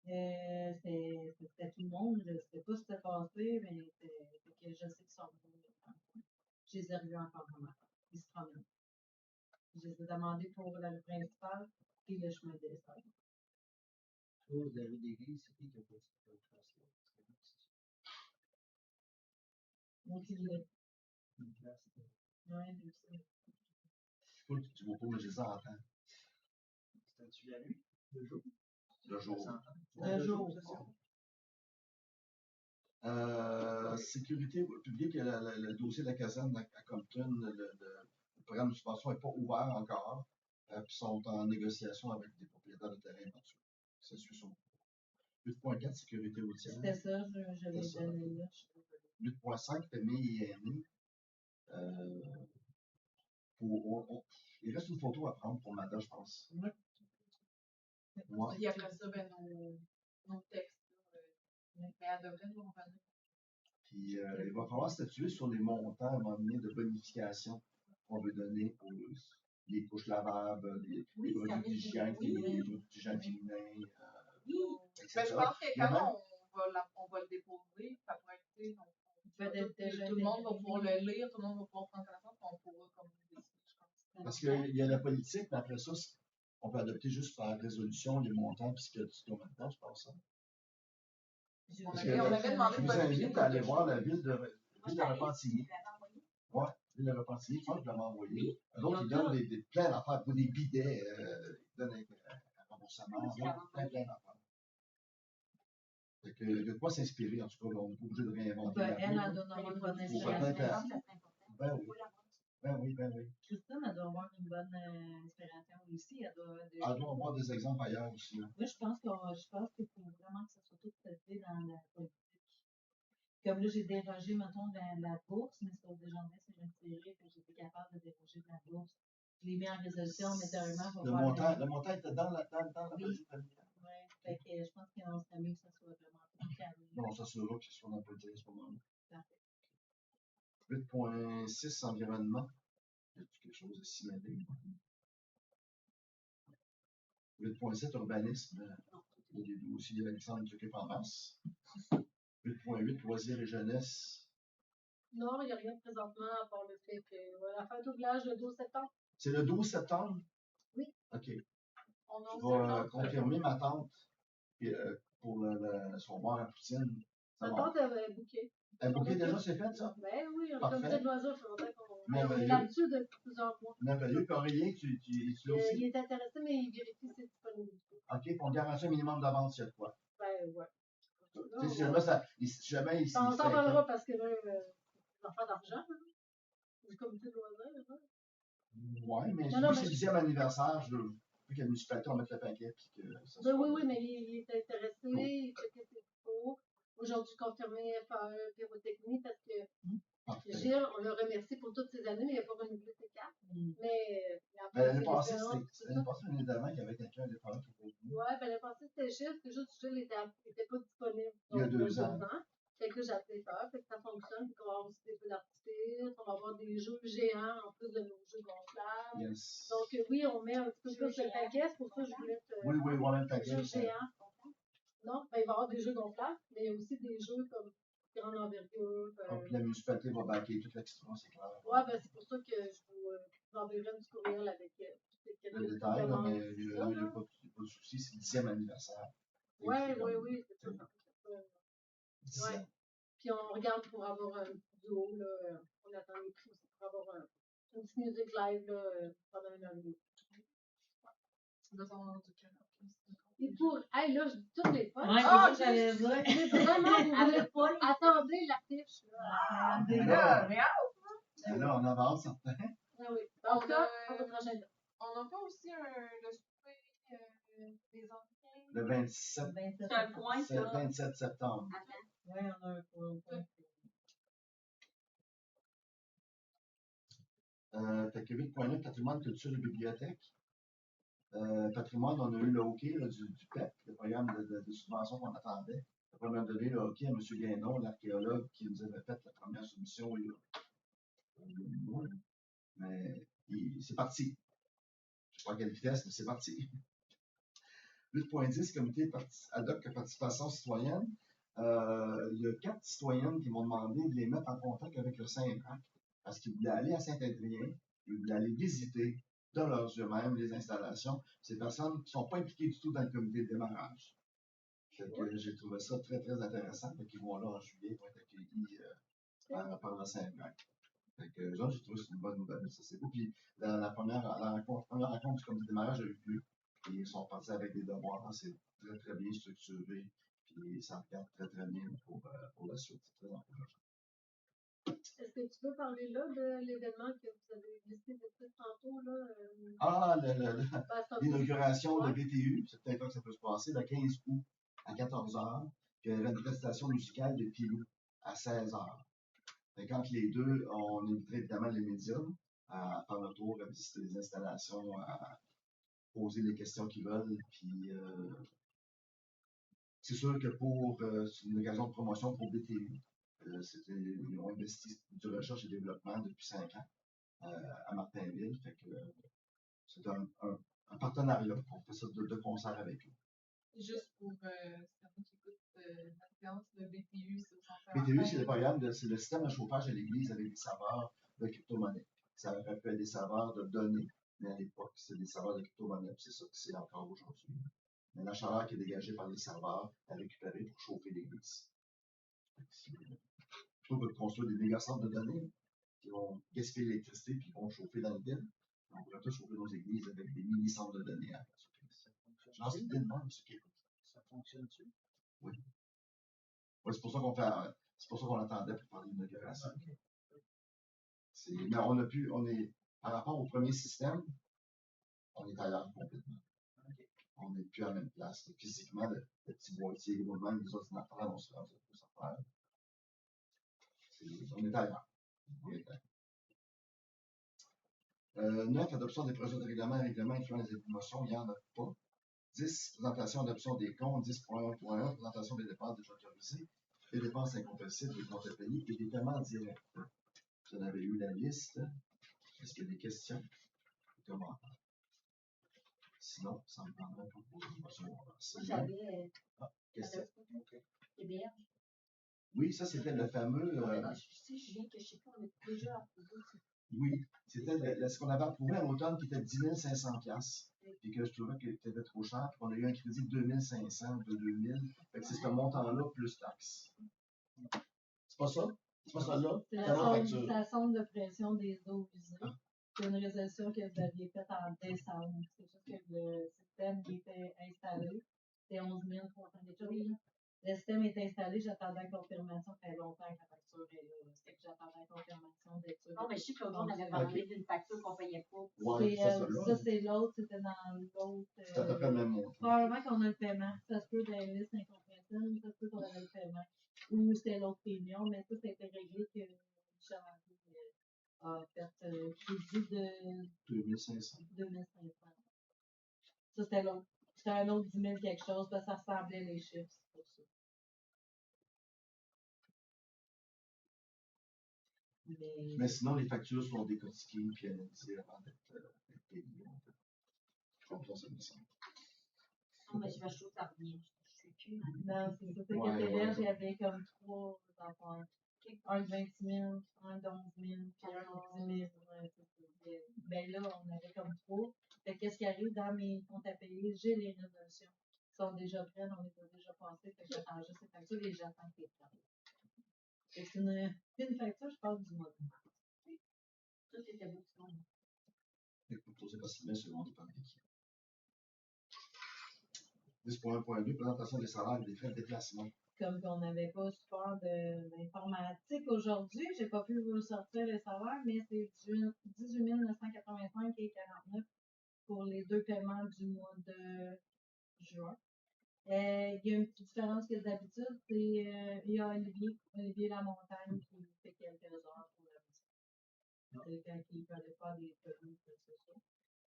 C'était tout le monde. Je ne sais pas ce qui s'est passé, mais que je sais qu'ils sont venus. Je les ai revus encore vraiment. Ils se promènent. Je les ai demandé pour la rue principale et le chemin des Sœurs. Vous avez des grilles, c'est qui a fait ça? Donc, il est. Une classe. Ouais, je sais. Toi, tu vois pas, mais j'ai ça en temps. C'était-tu la nuit? Le jour? Le jour. Le jour. C'est ça. Sécurité publique, le dossier de la caserne à Compton, le programme de subvention n'est pas ouvert encore. Puis ils sont en négociation avec des propriétaires de terrain là-dessus. Ça suit son 8.4, sécurité routière. C'était ça, je l'ai ça. donné là. 8.5, famille et amis. Il reste une photo à prendre pour Mada, je pense. Ouais. Ouais. Et après ça, ben, nos textes, mais elle devrait nous revenir. Puis il va falloir statuer sur les montants à un moment donné de bonification qu'on veut donner pour les couches lavables, les produits d'hygiène, les produits d'hygiène féminins, etc. Mais je pense que quand on va le déposer, ça pourrait être, tout le monde va pouvoir le lire, tout le monde va pouvoir prendre connaissance, on pourra comme décider, je pense. Parce qu'il y a la politique, mais après ça, on peut adopter juste par résolution les montants, puis ce qu'il y a du tout maintenant, je pense. On Parce avait que demandé je vous invite à aller voir la ville de Repentigny. Ouais, la ville de Repentigny, je pense que je l'avais envoyé. D'autres, ils donnent plein d'affaires pour des bidets, ils donnent un remboursement, plein d'affaires. Fait que, de quoi s'inspirer, en tout cas, on n'est pas obligé de réinventer. Elle en donne une bonne inspiration. Ben oui. Christine, elle doit avoir une bonne inspiration aussi. Elle doit avoir des exemples ailleurs aussi. Là. Moi, je pense qu'il faut vraiment que ça soit tout fait dans la politique. Comme là, j'ai dérogé, mettons, de la bourse, mais c'est au Desjardins, c'est retiré, que j'étais capable de déroger de la bourse. Je l'ai mis en résolution, mais théoriquement, le montant était dans la politique familiale. Oui, fait que je pense qu'on serait mieux que ça soit vraiment plus calme. Non, ça sera que ce soit dans la politique à ce moment-là. Parfait. 8.6, environnement. Y a-t-il quelque chose de signalé? 8.7, urbanisme. Il y a des dossiers d'Alexandre qui occupent en masse. 8.8, loisirs et jeunesse. Non, il n'y a rien présentement à part le fait que la fête au village le 12 septembre. C'est le 12 septembre? Oui. OK. Je vais confirmer ma tante pour son bar à poutine. Ma tante avait booké. Elle a booké déjà, c'est fait, ça? Ben oui, on a Parfait. comité de loisirs, il faudrait qu'on Merveilleux. est là-dessus depuis plusieurs mois. Merveilleux. Puis Aurélien, tu l'as aussi? Il est intéressé, mais il vérifie ses disponibilités. OK, puis on garantit un minimum d'avance, s'il y a de quoi. Ben ouais. Si jamais il on s'en parlera parce que là, c'est enfant d'argent, du comité de loisirs. Là. Oui, mais c'est le 10e anniversaire, je veux que la municipalité en mette le paquet. Puis que ça oui, mais il est intéressé, il checkait ses discours. Aujourd'hui, confirmé FAE Pyrotechnie parce que Gilles, on le remercie pour toutes ces années, mais il n'a pas renouvelé ses cartes. Mais l'année passée, c'était l'année d'avant qu'il y avait quelqu'un à l'époque. Oui, l'année passée, c'était Gilles, c'est juste que Gilles n'était pas disponible. Il y a 2 ans. Fait que là, j'ai appelé FAE, fait que ça fonctionne, puis qu'on va avoir aussi des feux d'artifice, on va avoir des jeux géants en plus de nos jeux gonflables. Yes. Donc oui, on met un petit peu plus de paquet, c'est pour ça que je voulais on met le paquet. Jeux géants. Non, il va y avoir des jeux gonflables, mais il y a aussi des jeux comme grande envergure. Puis la municipalité va baquer toute l'extra, c'est clair. Oui, c'est pour ça que je vous enverrai un petit courriel avec le détail, là, mais il n'y a pas de souci, c'est le 10e anniversaire. Oui, c'est ça. Ouais. Puis on regarde pour avoir un duo, là, on attend les prix aussi pour avoir une petite musique live là, pendant une heure et demie. Et pour, là, je dis toutes les fois. Ouais, j'allais dire. Vraiment, attendez l'affiche. Alors, on avance, certain. Ah oui. En tout cas, on votre agenda. On n'a pas aussi le souper des anciens. Le 27 septembre. Oui, on a un point. Fait que 8.9, patrimoine, culture et bibliothèque. Patrimoine, on a eu le hockey là, du PEP, le programme de subvention qu'on attendait. Après, on a donné le hockey à M. Guénon, l'archéologue, qui nous avait fait la première soumission il y a un mois. Mais c'est parti. Je sais pas à quelle vitesse, mais c'est parti. 8.10, comité ad hoc participation citoyenne. Il y a 4 citoyennes qui m'ont demandé de les mettre en contact avec le Saint-Brac parce qu'ils voulaient aller à Saint-Adrien, ils voulaient aller visiter de leurs yeux-mêmes les installations. Ces personnes qui ne sont pas impliquées du tout dans le comité de démarrage. J'ai trouvé ça très, très intéressant. Ils vont là en juillet, ils vont être accueillis par le Saint-Brac. J'ai trouvé que c'est une bonne nouvelle. Ça, c'est beau. Puis la première rencontre du comité de démarrage a eu lieu. Et ils sont partis avec des devoirs. C'est très, très bien structuré. Puis ça regarde très, très bien pour la suite. C'est très encourageant. Est-ce que tu peux parler là de l'événement que vous avez listé depuis tantôt? Là, L'inauguration de BTU, c'est peut-être là que ça peut se passer, le 15 août à 14h. Puis il y avait une prestation musicale de Pilou à 16h. Quand les deux, on inviterait évidemment les médias à faire le tour, à visiter les installations, à poser les questions qu'ils veulent. Puis c'est sûr que c'est une occasion de promotion pour BTU. Ils ont investi du recherche et développement depuis 5 ans à Martinville. Fait que c'est un partenariat. On fait ça de concert avec eux. Juste pour certains qui écoutent la séance de BTU, c'est au centre BTU, c'est le système de chauffage à l'église avec des serveurs de crypto-monnaie. Ça rappelle des serveurs de données, mais à l'époque, c'est des serveurs de crypto-monnaie. C'est ça que c'est encore aujourd'hui. Mais la chaleur qui est dégagée par les serveurs est récupérée pour chauffer l'église. Plutôt que de construire des méga centres de données qui vont gaspiller l'électricité puis qui vont chauffer dans le ville, on pourrait tout chauffer nos églises avec des mini-centres de données à la place. J'en sais tellement, ce qui écoute. Ça fonctionne-tu? Oui. Ouais, c'est pour ça qu'on attendait pour parler de l'inauguration. Mais par rapport au premier système, on est ailleurs complètement. On n'est plus à la même place. Physiquement, le petit boîtier, même les ordinateurs, on se rend pour s'en faire. On est ailleurs. 9, adoption des projets de règlement et règlements incluant les émotions, il n'y en a pas. 10, présentation adoption des comptes. 10.1.1, présentation des dépenses déjà autorisées, des dépenses incompressibles, des comptes à payer et des paiements directs. Vous en avez eu la liste. Est-ce qu'il y a des questions? Commentaires? Sinon, ça me prendrait pour poser une motion. J'avais. Question? TBR. Oui, ça, c'était le fameux. Je viens que je sais pas, on a déjà approuvé. Oui, c'était ce qu'on avait approuvé en automne qui était 10 500$. Puis que je trouvais que c'était trop cher. Puis on a eu un crédit de 2500 de 2000. Fait que c'est ce montant-là plus taxes. C'est pas ça? C'est pas ça là? C'est la sonde de pression des eaux usées. C'est une résolution que vous aviez faite en décembre. C'est juste que le système était installé. C'est 11 300 quelque chose. Le système est installé, j'attendais la confirmation. Ça fait longtemps que la facture est là. C'est que j'attendais la confirmation d'être sûr. Non, mais je sais que l'autre jour, on avait parlé d'une facture qu'on ne payait pas. Ouais, ça, c'est l'autre. C'était dans l'autre. C'est à peu près le même montant. Probablement qu'on a le paiement. Ça se peut dans la liste incompréhensible, ça se peut qu'on avait le paiement. Ou c'était l'autre premium, mais ça a été réglé que Jean-Marie a fait crédit de 2500. 2500. Ça, c'était l'autre. C'était un autre 10 000 quelque chose, parce que ça ressemblait les chiffres, c'est pour ça. Mais sinon, les factures sont décortiquées et analysées avant d'être payées. Je comprends ça, me semble. Non, mais je trouve que ça revient. Je suis plus. Non, c'est ça. C'est que TVH, il y avait comme 3 enfants. Un de 26 000, un de 11 000, puis un de 10 000. Ouais, c'est ça. Ben là, on avait comme 3. Fait qu'est-ce qui arrive dans mes comptes à payer? J'ai les résolutions qui sont déjà prêtes, on les a déjà passées. Fait que j'attends juste les factures et j'attends que les travaux. C'est une facture, je parle du mois de mars. Ça, c'était beau, ça. Écoute, c'est pas si bien selon les parties. 10.1.2, présentation des salaires et des frais de déplacement. Comme qu'on n'avait pas support d'informatique aujourd'hui, j'ai pas pu vous sortir les salaires, mais c'est 18 985 et 49 pour les 2 paiements du mois de juin. Il y a une petite différence que d'habitude, c'est il y a Olivier Lamontagne qui fait quelques heures pour la mission. C'est quand il fallait faire des produits, c'est ça.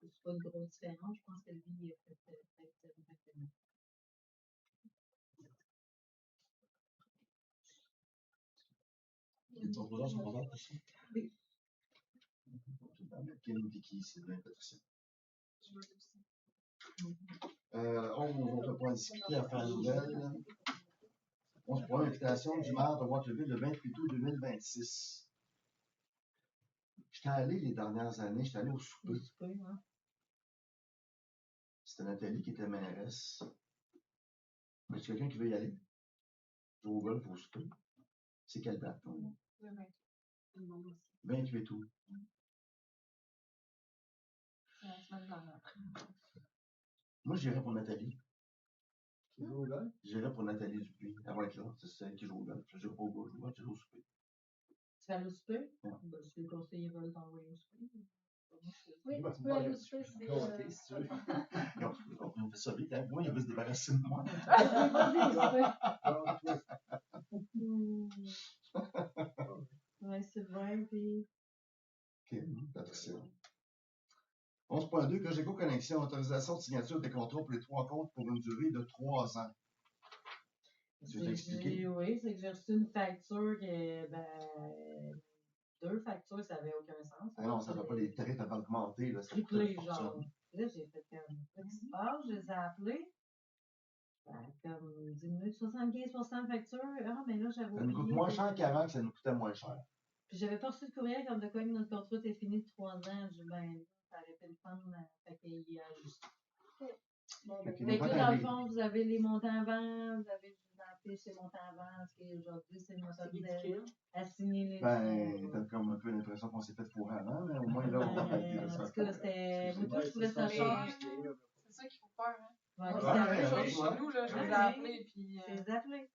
C'est pas une grosse différence. Je pense que lui, il a fait peut-être 21. Les proposants sont contents pour ça? Oui. Kim, Vicky, Sylvain, Patricia. Je veux aussi. 11 autres points discutés, affaires nouvelles. 11 points, invitation du maire de Waterville le 28 août 2026. J'étais allé les dernières années, j'étais allé au souper. Le souper, hein. C'était Nathalie qui était mairesse. Mais c'est quelqu'un qui veut y aller? Jouer au golf au souper. C'est quelle date? Le 28. Tout le monde aussi. 28 août. C'est la semaine dernière. Moi, j'irais pour Nathalie. Tu joues au golf? J'irais pour Nathalie Dupuis. Elle va être là. C'est celle qui joue au golf. Je n'irai pas au golf, je vais au souper. Tu vas aller au souper? Ouais. Ben, si les conseillers veulent t'envoyer au souper. Oui, Bah, tu peux aller au souper, c'est. Compter, si tu veux. On fait ça vite, hein? Moi, il veut se débarrasser de moi. Ouais, Sylvain, puis. Kim, Patricia. 11.2, Cogeco Connexion, autorisation de signature des contrats pour les 3 comptes pour une durée de 3 ans. Tu veux t'expliquer? Oui, c'est que j'ai reçu une facture que, ben, 2 factures, ça n'avait aucun sens. Ah non, ça ne va pas, les tarifs avaient augmenté. Là, c'est Triplé, pas genre. Là, j'ai fait comme, qu'est-ce qui se passe? Je les ai appelés. Ben, comme, diminué de 75% de facture. Ah, mais là, j'avais Ça nous coûte oublié. moins cher qu'avant, que ça nous coûtait moins cher. Puis j'avais pas reçu de courriel comme de quoi que notre contrat était fini de 3 ans. Je dis, ben, ça aurait été le fun. Fait qu'il a ajusté. Bon, Fait ben, qu'il Fait n'est que pas là, dans le arrivé. fond, vous avez les montants avant, vous avez appelé chez montants avant, ce qui est aujourd'hui, c'est C'est motorisé ridicule. à signer les Ben, t'as comme un peu l'impression qu'on s'est fait fourrer avant, mais au moins là, on va en tout cas, c'était. Moi, tout, je trouvais ça C'est cher. c'est ça qu'il faut faire, hein. Ouais, Moi, c'est c'est la ouais, même ouais, chose ouais. chez nous, là. Je les ai Ouais. appelés, puis. C'est les appeler.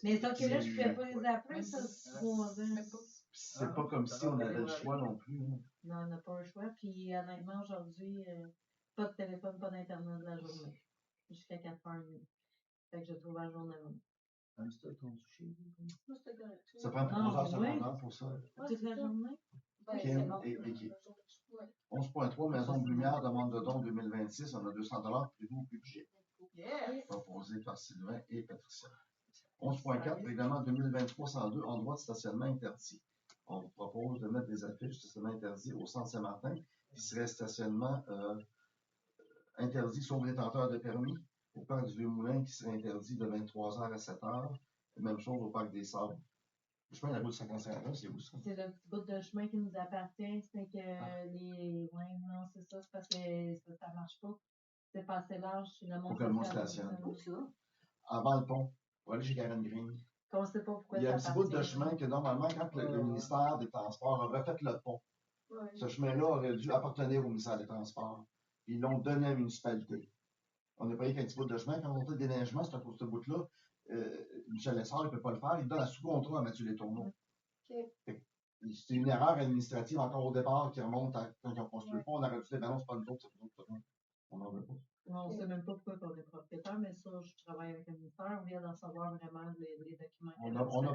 Mais sauf que là, je pouvais pas les appeler, ça, c'est 3 ans. Même pas. C'est pas comme si on avait le choix non plus. Hein. Non, on n'a pas le choix. Puis honnêtement, aujourd'hui, pas de téléphone, pas d'internet de la journée. Jusqu'à 4h30. Fait que je trouve la journée longue. Hamster, ton sushi. moi, c'était correct. Ça prend 3 Ah, heures oui. secondaires pour ça. Ouais, Toute c'est la ça. journée. Ben, Kim c'est bon. et Vicky. Ouais. 11.3, Maison de Lumière, demande de don 2026. On a 200$ prévus au budget. Yes! Proposé par Sylvain et Patricia. 11.4, règlement 2023-102, endroit de stationnement interdit. On vous propose de mettre des affiches de stationnement interdit au centre Saint-Martin, qui serait stationnement interdit sauf détenteur de permis. Au parc du Vieux-Moulin, qui serait interdit de 23h à 7h. Même chose au parc des Sables. Le chemin de la route 55 c'est où ça? C'est le petit bout de chemin qui nous appartient. C'est que les. Ouais, non, c'est ça. C'est parce que ça marche pas. C'est pas assez large. Le monde Faut que le monde social, stationne. comme ça. Avant le pont, pour aller chez Karen Green. Qu'on sait pas pourquoi Il y a un ça petit bout de appartient. chemin que normalement, quand le ministère des Transports a refait le pont, Ouais. ce chemin-là aurait dû appartenir au ministère des Transports. Ils l'ont donné à la municipalité. On n'a pas eu qu'un petit bout de chemin. Quand on fait le déneigement, c'est pour ce bout-là. Michel Lessard, il ne peut pas le faire. Il donne un sous-contrat à Mathieu Letourneau. Ok. C'est une erreur administrative encore au départ qui remonte à quand ils ont construit le pont. On aurait dû dire, ben non, c'est pas nous autres, c'est nous autres. On n'en veut pas. On ne sait même pas pourquoi on est propriétaire, mais ça, je travaille avec le ministère. On vient d'en savoir vraiment les documents. On a